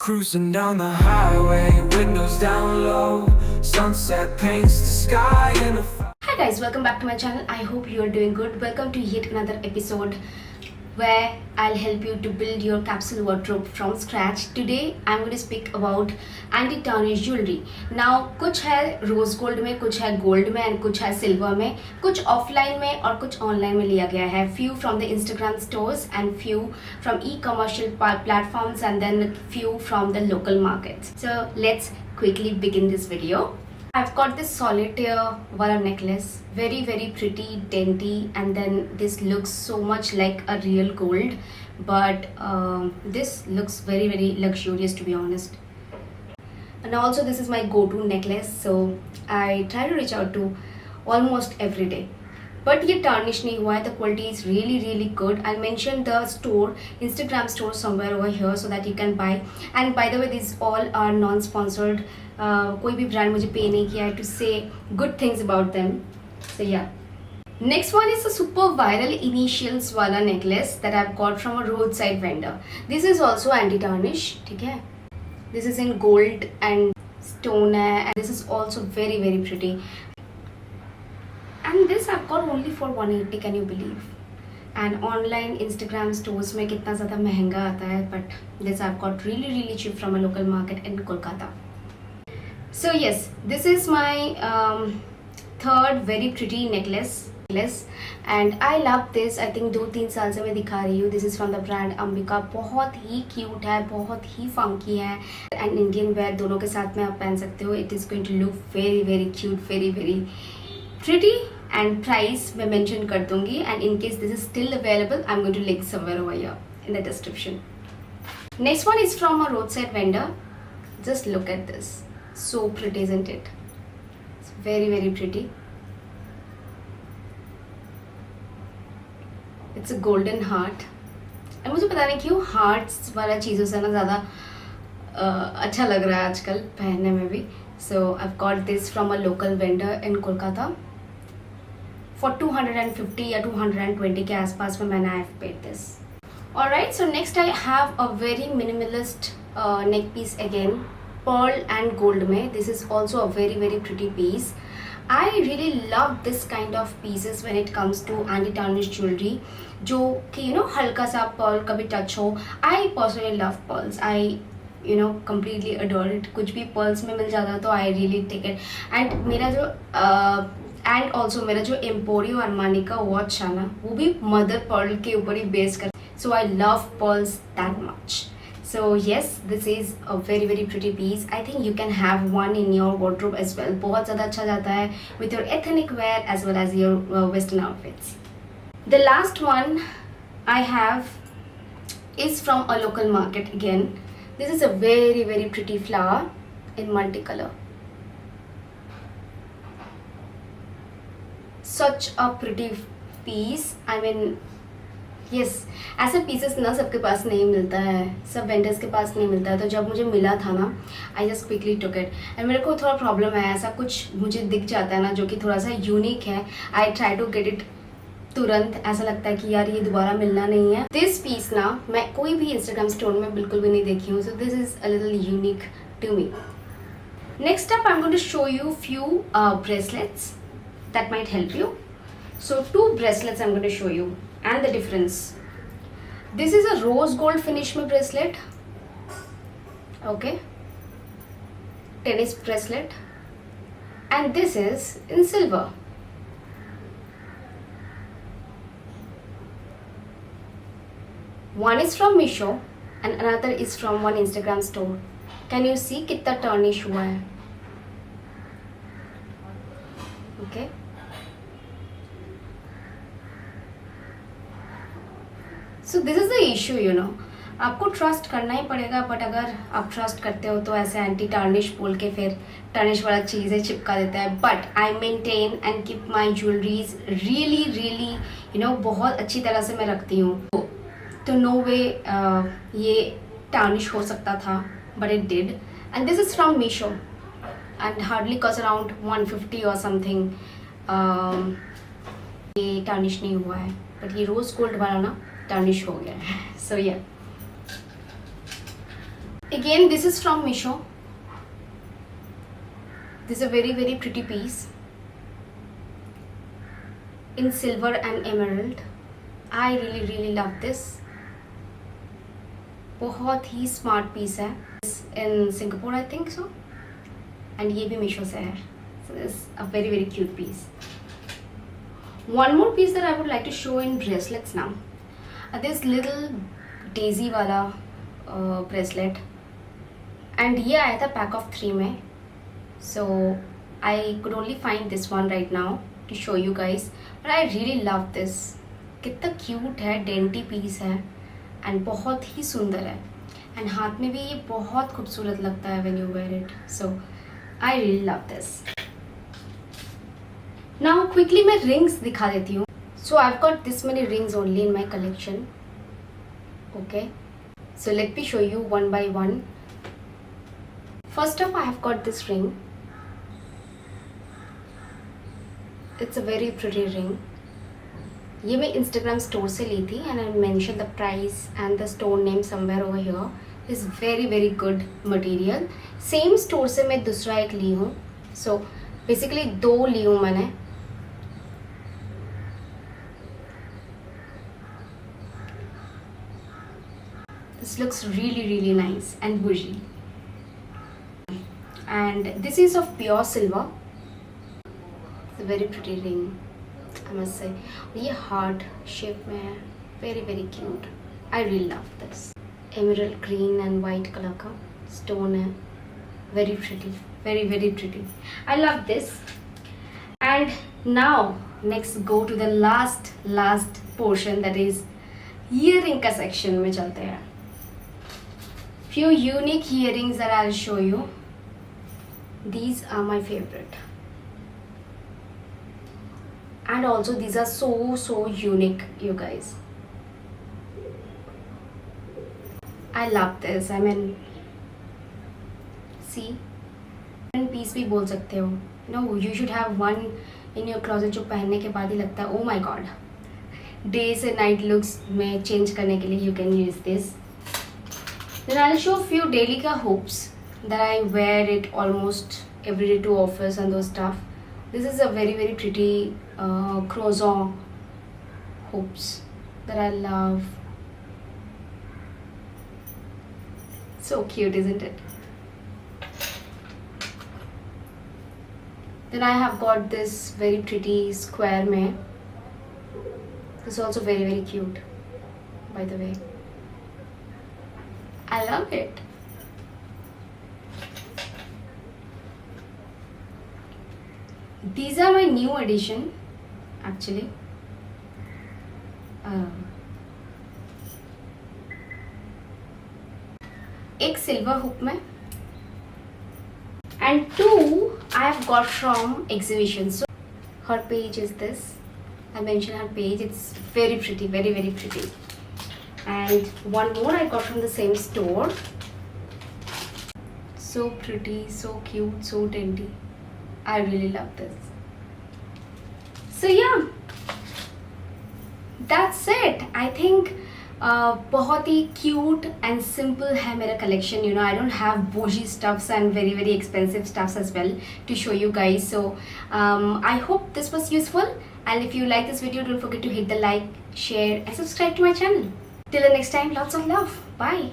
Cruising down the highway, windows down low, sunset paints the sky in a Hi guys, welcome back to my channel. I hope you are doing good. Welcome to yet another episode where I'll help you to build your capsule wardrobe from scratch. Today I'm going to speak about anti-tarnish jewelry. Now कुछ है rose gold में, कुछ है gold में and कुछ है silver में, कुछ ऑफलाइन में और कुछ ऑनलाइन में लिया गया है. Few from the Instagram stores and few from e-commercial platforms and then few from the local markets. So let's quickly begin this video. I've got this solitaire wala necklace, very pretty, dainty, and then this looks so much like a real gold, but this looks very luxurious, to be honest. And also this is my go-to necklace, so I try to reach out to almost every day. But ये tarnish नहीं हुआ है. The quality is really good. I'll mention the store, Instagram store somewhere over here so that you can buy. And by the way, these all are non-sponsored. कोई भी brand मुझे pay नहीं किया है to say good things about them. So yeah. Next one is a super viral initials वाला necklace that I've got from a roadside vendor. This is also anti-tarnish, ठीक है? This is in gold and stone है, and this is also very pretty. And this I've got only for 180, can you believe? And online Instagram stores में कितना ज़्यादा महंगा आता है, but this I've got really cheap from a local market in Kolkata. So yes, this is my third very pretty necklace and I love this. I think 2-3 साल से मैं दिखा रही हूँ. This is from the brand Ambika. बहुत ही cute है, बहुत ही funky है and Indian wear दोनों के साथ में आप पहन सकते हो. It is going to look very cute, very pretty. And price मैं mention कर दूँगी, and in case this is still available, I'm going to link somewhere over here in the description. Next one is from a roadside vendor. Just look at this. So pretty, isn't it? It's very pretty. It's a golden heart. and मुझे पता नहीं क्यों hearts वाला चीज़ों से ना ज़्यादा अच्छा लग रहा है आजकल पहनने में भी. So I've got this from a local vendor in Kolkata. For 250 या 220 के आसपास में मैंने I've paid this. Alright, so next I have a very minimalist neck piece again, pearl and gold में. This is also a very pretty piece. I really love this kind of pieces when it comes to anti-tarnish jewelry, जो कि हल्का सा pearl कभी touch हो. I personally love pearls. I completely adore it. कुछ भी pearls में मिल जाता तो I really take it. And मेरा जो एंड ऑल्सो मेरा जो एम्पोरियो अरमानी का वॉच है ना, वो भी मदर पर्ल के ऊपर ही बेस कर. So I love pearls that much. So yes, this is a very pretty piece. I think you can have one in your wardrobe as well. बहुत ज़्यादा अच्छा जाता है with your ethnic wear as well as your western outfits. The last one I have is from a local market again. This is a very pretty flower in multi colour. Such a pretty piece. I mean, yes, ऐसे pieces ना सबके पास नहीं मिलता है, सब vendors के पास नहीं मिलता है. तो जब मुझे मिला था ना, I just quickly took it. and मेरे को थोड़ा प्रॉब्लम है, ऐसा कुछ मुझे दिख जाता है ना जो कि थोड़ा सा यूनिक है, I try to get it तुरंत. ऐसा लगता है कि यार ये दोबारा मिलना नहीं है. दिस पीस ना मैं कोई भी इंस्टाग्राम स्टोर में बिल्कुल भी नहीं देखी हूँ. So this is a little unique to me. Next up I am going to show you few bracelets that might help you. So 2 bracelets I'm going to show you and the difference. This is a rose gold finish में bracelet. Okay, tennis bracelet, and this is in silver. One is from Meesho and another is from one Instagram store. Can you see कितना tarnish हुआ है? Okay. So this is the issue, आपको trust करना ही पड़ेगा. But अगर आप trust करते हो तो ऐसे एंटी टार्निश बोल के फिर टार्निश वाला चीज़ें चिपका देता है. But I maintain and keep my jewelleries really बहुत अच्छी तरह से मैं रखती हूँ. तो नो वे ये टार्निश हो सकता था, but it did. And this is from Meesho and hardly cost around 150 or something. ये टार्निश नहीं हुआ है, बट ये रोज गोल्ड वाला ना टार्निश हो गया है. सो या Again, this is from Misho. This is a very very pretty piece in silver and emerald. I really love this. बहुत ही स्मार्ट पीस है. In Singapore I think so. And ये भी मीशो से है. So this is a very cute piece. One more piece that I would like to show in bracelets now. This little daisy वाला bracelet. And ये आया था pack of 3 में. So I could only find this one right now to show you guys. But I really love this. कितना cute है, dainty piece है. And बहुत ही सुंदर है. And हाथ में भी ये बहुत खूबसूरत लगता है when you wear it. So I really love this. Now quickly मैं rings दिखा देती हूँ. So I've got this many rings only in my collection. Okay. So let me show you one by one. First up, I have got this ring. It's a very pretty ring. ये मैं Instagram store से ली थी and I mentioned the price and the store name somewhere over here. It's very good material. Same store से मैं दूसरा एक ली हूँ. So basically 2 ली हूँ मैंने. This looks really nice and bougie. And this is of pure silver. It's a very pretty ring, I must say. ये heart shape में है. Very cute. I really love this. Emerald green and white color का stone है. Very pretty. Very pretty. I love this. And now next go to the last portion, that is earring का section में चलते हैं. Few unique earrings that I'll show you. These are my favorite. And also these are so unique, you guys. I love this. I mean, see, piece भी बोल सकते हो. No, you should have one in your closet जो पहनने के बाद ही लगता है, oh my god, day से night looks में change करने के लिए you can use this. Then I'll show a few daily का hoops that I wear it almost every day to office and those stuff. This is a very pretty croissant hoops that I love. So cute, isn't it? Then I have got this very pretty square mein. This is also very cute, by the way. I love it. These are my new addition, actually. एक silver hook में, and 2 I have got from exhibition. So her page is this. I mentioned her page. It's very pretty, very pretty. And one more I got from the same store. So pretty, so cute, so dainty. I really love this. So yeah, that's it. I think बहुत ही cute and simple है मेरा collection. You know, I don't have bougie stuffs and very expensive stuffs as well to show you guys. So I hope this was useful. And if you like this video, don't forget to hit the like, share and subscribe to my channel. Till the next time, lots of love. Bye.